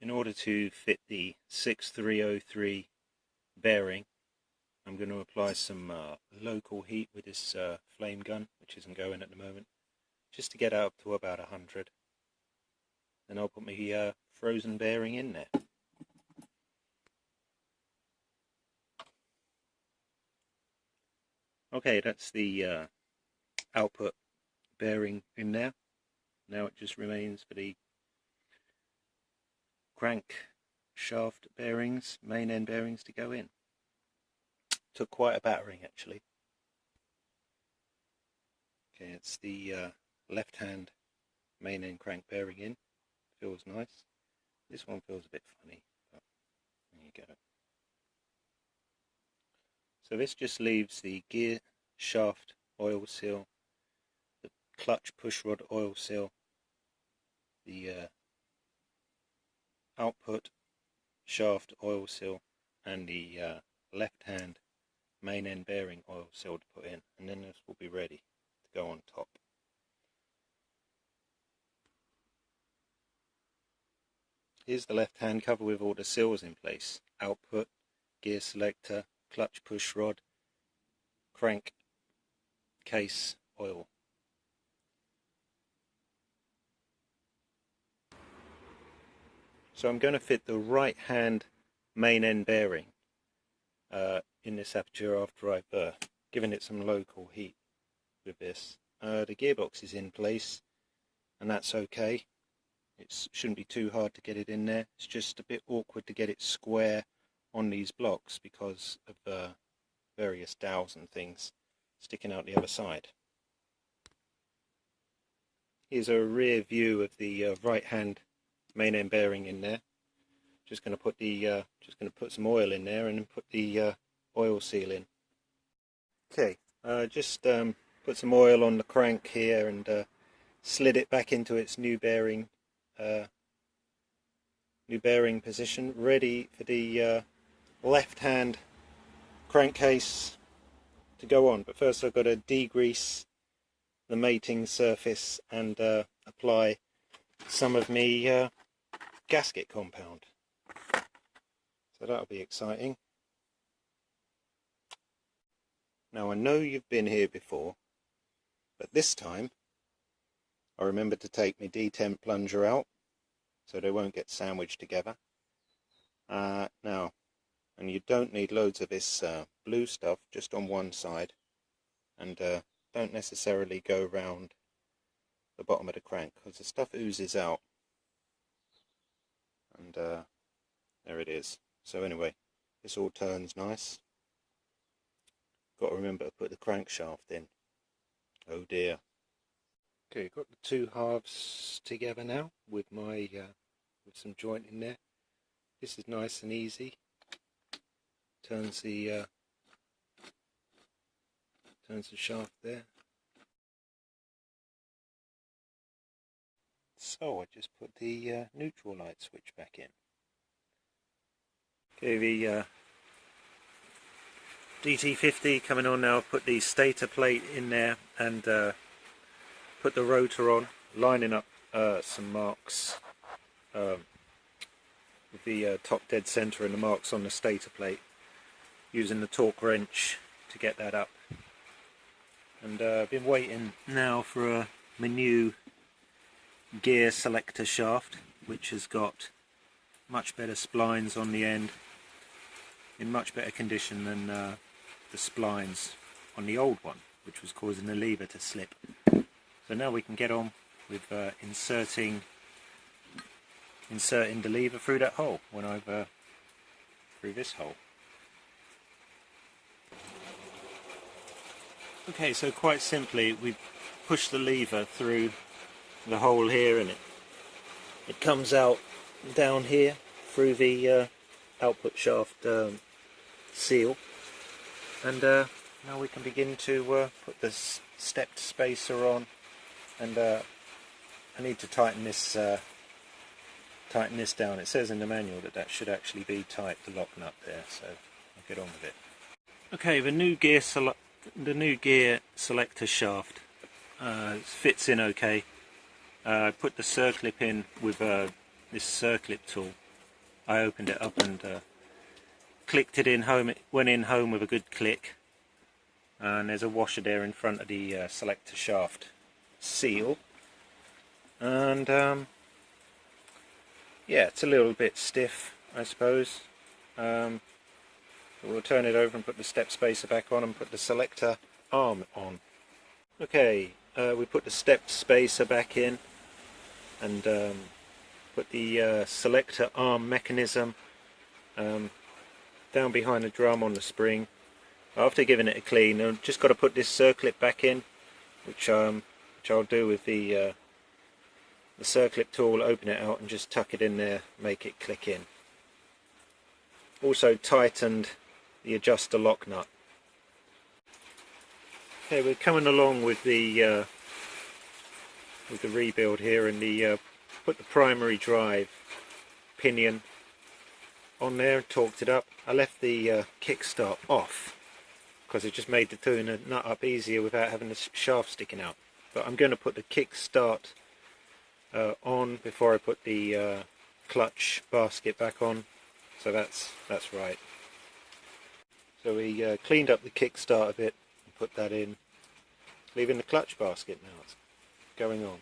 In order to fit the 6303 bearing, I'm going to apply some local heat with this flame gun, which isn't going at the moment, just to get up to about 100. Then I'll put my frozen bearing in there. Okay, that's the output bearing in there. Now it just remains for the crank shaft bearings, main end bearings, to go in. Took quite a battering actually. Okay, it's the left hand main end crank bearing in. Feels nice. This one feels a bit funny, but there you go. So this just leaves the gear shaft oil seal, the clutch push rod oil seal, the output shaft oil seal, and the left hand main end bearing oil seal to put in, and then this will be ready to go on top. Here's the left hand cover with all the seals in place: output, gear selector, clutch push rod, crank case oil. So I'm going to fit the right hand main end bearing in this aperture after I've given it some local heat with this. The gearbox is in place and that's okay. It shouldn't be too hard to get it in there. It's just a bit awkward to get it square on these blocks because of various dowels and things sticking out the other side. Here's a rear view of the right hand main end bearing in there. Just going to put some oil in there and then put the oil seal in. Okay, just put some oil on the crank here and slid it back into its new bearing position, ready for the left hand crankcase to go on. But first I've got to degrease the mating surface and apply some of my gasket compound. So that'll be exciting. Now I know you've been here before, but this time I remembered to take my D10 plunger out so they won't get sandwiched together. Now, and you don't need loads of this blue stuff, just on one side, and don't necessarily go round the bottom of the crank because the stuff oozes out. And there it is. So anyway, this all turns nice. Got to remember to put the crankshaft in. Oh dear. Okay, got the two halves together now with my with some joint in there. This is nice and easy. Turns the shaft there. So I just put the neutral light switch back in. Okay, the DT50 coming on now. I've put the stator plate in there and put the rotor on, lining up some marks with the top dead center and the marks on the stator plate, using the torque wrench to get that up. And I've been waiting now for my new gear selector shaft, which has got much better splines on the end, in much better condition than the splines on the old one, which was causing the lever to slip. So now we can get on with inserting the lever through that hole, through this hole. Okay, so quite simply we push the lever through the hole here, and it comes out down here through the output shaft seal, and now we can begin to put this stepped spacer on, and I need to tighten this down. It says in the manual that should actually be tight, the lock nut there, so I'll get on with it. Okay, the new gear selector shaft fits in okay. I put the circlip in with this circlip tool I opened it up and clicked it in home. It went in home with a good click, and there's a washer there in front of the selector shaft seal, and yeah, it's a little bit stiff, I suppose. We'll turn it over and put the step spacer back on and put the selector arm on. Okay, we put the step spacer back in and put the selector arm mechanism down behind the drum on the spring. After giving it a clean, I've just got to put this circlip back in, which I'll do with the circlip tool. Open it out and just tuck it in there, make it click in. Also tightened the adjuster lock nut. Okay, we're coming along with the rebuild here, and put the primary drive pinion on there and torqued it up. I left the kickstart off because it just made the tune the nut up easier without having the shaft sticking out. But I'm going to put the kickstart on before I put the clutch basket back on. So that's right. So we cleaned up the kickstart a bit and put that in, leaving the clutch basket now. It's going on.